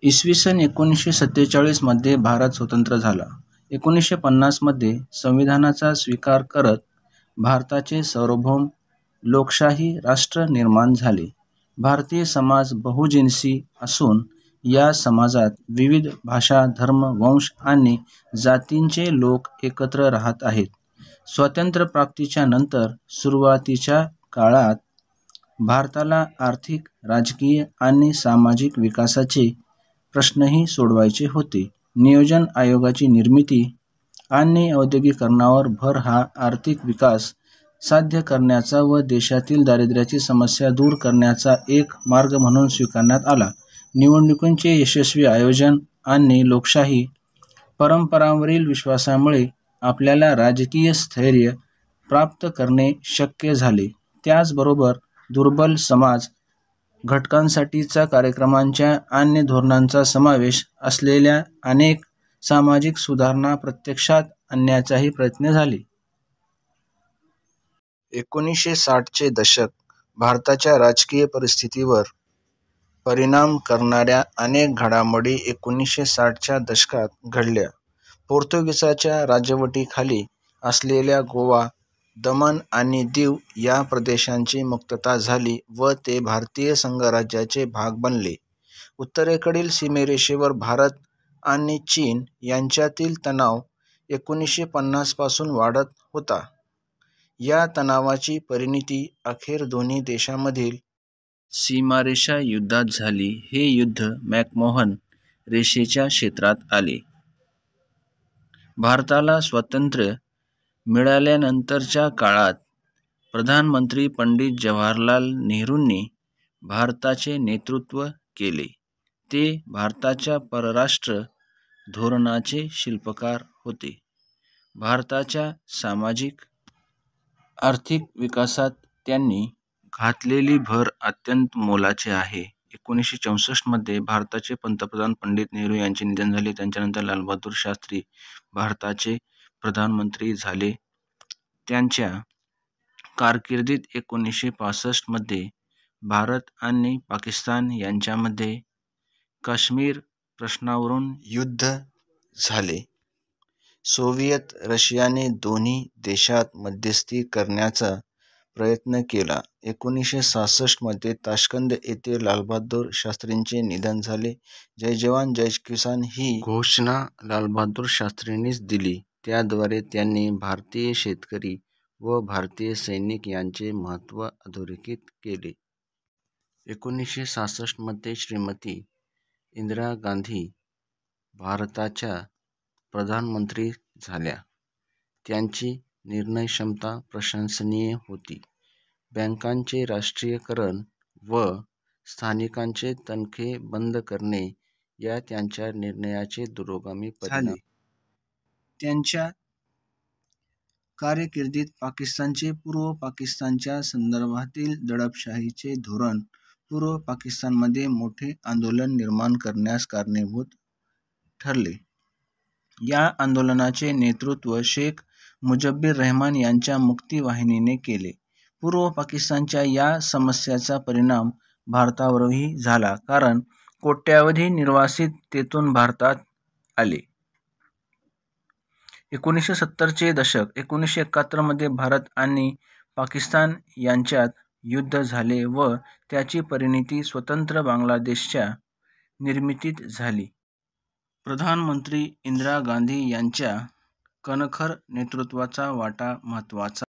इसवी सन 1947 मध्ये भारत स्वतंत्र झाला. 1950 मध्ये संविधानाचा स्वीकार करत भारताचे सार्वभौम लोकशाही राष्ट्र निर्माण झाले. भारतीय समाज बहुजिन्सी असून या समाजात विविध भाषा, धर्म, वंश आणि जातींचे लोक एकत्र राहत आहेत. स्वातंत्र्यप्राप्तीच्या नंतर सुरुवातीच्या काळात भारताला आर्थिक, राजकीय आणि सामाजिक विकासाचे प्रश्नही सोडवायचे होते. नियोजन आयोगाची निर्मिती आणि औद्योगिकरणावर भर हा आर्थिक विकास साध्य करण्याचा व देशातील दारिद्र्याची समस्या दूर करण्याचा एक मार्ग म्हणून स्वीकारण्यात आला. निवडणुकींचे यशस्वी आयोजन आणि लोकशाही परंपरांवरील विश्वासामुळे आपल्याला राजकीय स्थैर्य प्राप्त करणे शक्य झाले. त्याचबरोबर दुर्बल समाज घटकांसाठीच्या कार्यक्रमांच्या आणि धोरणांचा समावेश असलेल्या अनेक सामाजिक सुधारणा प्रत्यक्षात आणण्याचाही प्रयत्न झाले. 1960 चे दशक भारताच्या राजकीय परिस्थितीवर परिणाम करणाऱ्या अनेक घडामोडी 1960 च्या दशकात घडल्या. पोर्तुगीजाच्या राजवटीखाली असलेल्या गोवा, दमण आणि दीव या प्रदेशांची मुक्तता झाली व ते भारतीय संघराज्याचे भाग बनले. उत्तरेकडील सीमारेषेवर भारत आणि चीन यांच्यातील तणाव 1950 पासून वाढत होता. या तणावाची परिणती अखेर दोन्ही देशांमधील सीमारेषा युद्धात झाली. हे युद्ध मॅकमोहन रेषेच्या क्षेत्रात आले. भारताला स्वातंत्र्य मिळाल्यानंतरच्या काळात प्रधानमंत्री पंडित जवाहरलाल नेहरूंनी भारताचे नेतृत्व केले. ते भारताच्या परराष्ट्र धोरणाचे शिल्पकार होते. भारताच्या सामाजिक आर्थिक विकासात त्यांनी घातलेली भर अत्यंत मोलाची आहे. 1964 मध्ये भारताचे पंतप्रधान पंडित नेहरू यांचे निधन झाले. त्यांच्यानंतर लालबहादूर शास्त्री भारताचे प्रधानमंत्री झाले. त्यांच्या कारकिर्दीत 1965 मध्ये भारत आणि पाकिस्तान यांच्यामध्ये काश्मीर प्रश्नावरून युद्ध झाले. सोव्हिएत रशियाने दोन्ही देशात मध्यस्थी करण्याचा प्रयत्न केला. 1966 मध्ये ताश्कंद येथे लालबहादूर शास्त्रींचे निधन झाले. जय जवान जय किसान ही घोषणा लालबहादूर शास्त्रींनीच दिली. त्याद्वारे त्यांनी भारतीय शेतकरी व भारतीय सैनिक यांचे महत्त्व अधोरेखित केले. 1966 मध्ये श्रीमती इंदिरा गांधी भारताच्या प्रधानमंत्री झाल्या. त्यांची निर्णयक्षमता प्रशंसनीय होती. बँकांचे राष्ट्रीयकरण व स्थानिकांचे तनखे बंद करणे या त्यांच्या निर्णयाचे दूरगामी परिणाम झाले. त्यांच्या कारकिर्दीत पाकिस्तानचे पूर्व पाकिस्तानच्या संदर्भातील दडपशाहीचे धोरण पूर्व पाकिस्तानमध्ये मोठे आंदोलन निर्माण करण्यास कारणीभूत ठरले. या आंदोलनाचे नेतृत्व शेख मुजीबुर रहमान यांच्या मुक्ती वाहिनीने केले. पूर्व पाकिस्तानच्या या समस्येचा परिणाम भारतावरही झाला, कारण कोट्यावधी निर्वासित तेथून भारतात आले. 1970 चे दशक 1971 मध्ये भारत आणि पाकिस्तान यांच्यात युद्ध झाले व त्याची परिणती स्वतंत्र बांगलादेशच्या निर्मितीत झाली. प्रधानमंत्री इंदिरा गांधी यांच्या कणखर नेतृत्वाचा वाटा महत्त्वाचा